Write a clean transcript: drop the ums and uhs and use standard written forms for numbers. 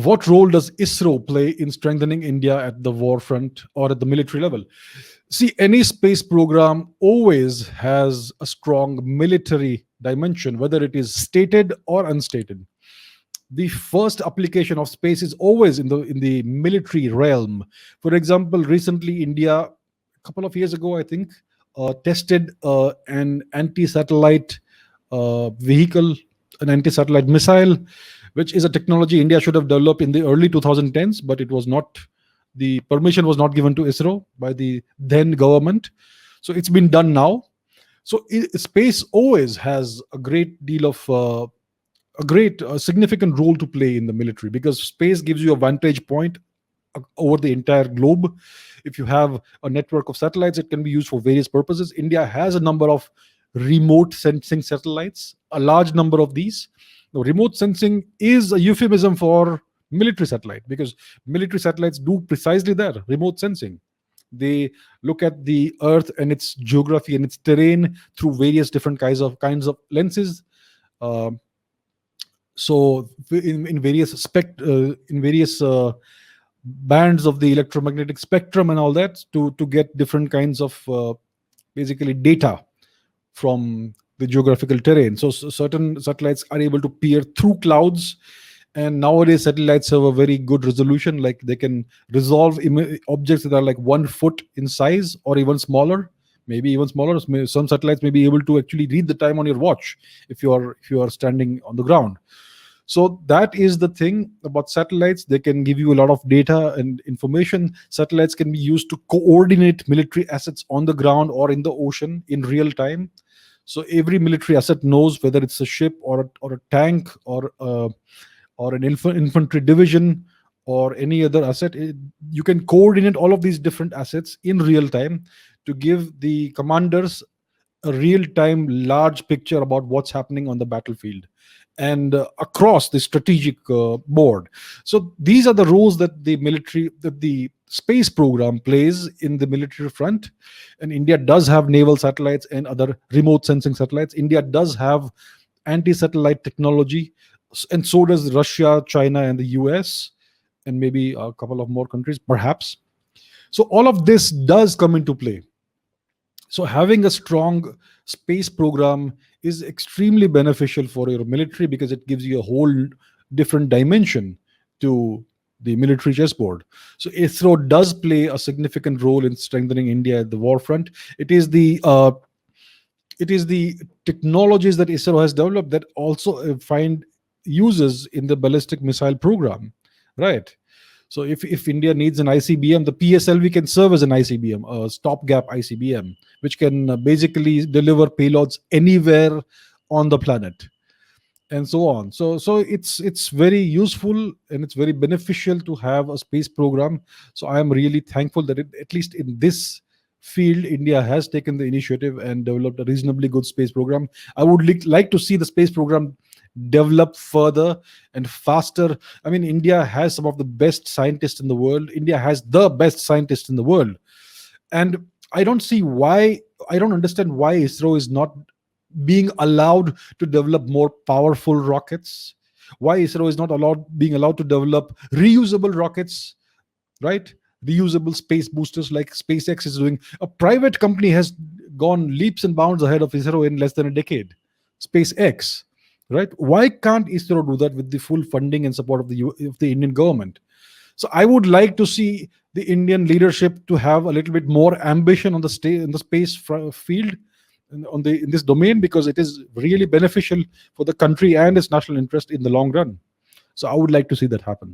What role does ISRO play in strengthening India at the war front or at the military level? See, any space program always has a strong military dimension, whether it is stated or unstated. The first application of space is always in the military realm. For example, recently India, a couple of years ago, I think, tested an anti-satellite vehicle, an anti-satellite missile, which is a technology India should have developed in the early 2010s, but it was not. The permission was not given to ISRO by the then government, so it's been done now. So space always has a great deal of a great significant role to play in the military, because space gives you a vantage point over the entire globe. If you have a network of satellites, it can be used for various purposes. India has a number of remote sensing satellites, a large number of these. Now, remote sensing is a euphemism for military satellite, because military satellites do precisely that, remote sensing. They look at the earth and its geography and its terrain through various different kinds of lenses. Uh, so in various bands of the electromagnetic spectrum and all that, to get different kinds of basically data from the geographical terrain. So certain satellites are able to peer through clouds, and nowadays satellites have a very good resolution, like they can resolve objects that are like 1 foot in size or even smaller, maybe even smaller. Some satellites may be able to actually read the time on your watch if you are standing on the ground. So that is the thing about satellites. They can give you a lot of data and information. Satellites can be used to coordinate military assets on the ground or in the ocean in real time. So every military asset knows whether it's a ship or a tank or an infantry division or any other asset. You can coordinate all of these different assets in real time to give the commanders a real time large picture about what's happening on the battlefield and across the strategic board. So these are the roles that the space program plays in the military front. And India does have naval satellites and other remote sensing satellites. India does have anti-satellite technology, and so does Russia, China, and the US, and maybe a couple of more countries perhaps. So all of this does come into play. So having a strong space program is extremely beneficial for your military, because it gives you a whole different dimension to the military chessboard. So ISRO does play a significant role in strengthening India at the war front. It is the technologies that ISRO has developed that also find uses in the ballistic missile program, right? So if India needs an ICBM, the PSLV can serve as an ICBM, a stopgap ICBM, which can basically deliver payloads anywhere on the planet, and so on. So it's very useful and it's very beneficial to have a space program. So I am really thankful that at least in this field, India has taken the initiative and developed a reasonably good space program. I would like to see the space program develop further and faster. I mean, India has some of the best scientists in the world. India has the best scientists in the world. And I don't understand why ISRO is not being allowed to develop more powerful rockets. Why ISRO is not being allowed to develop reusable rockets, right? Reusable space boosters like SpaceX is doing. A private company has gone leaps and bounds ahead of ISRO in less than a decade. SpaceX, right? Why can't ISRO do that with the full funding and support of the Indian government? So I would like to see the Indian leadership to have a little bit more ambition on in the space field, in this domain, because it is really beneficial for the country and its national interest in the long run. So I would like to see that happen.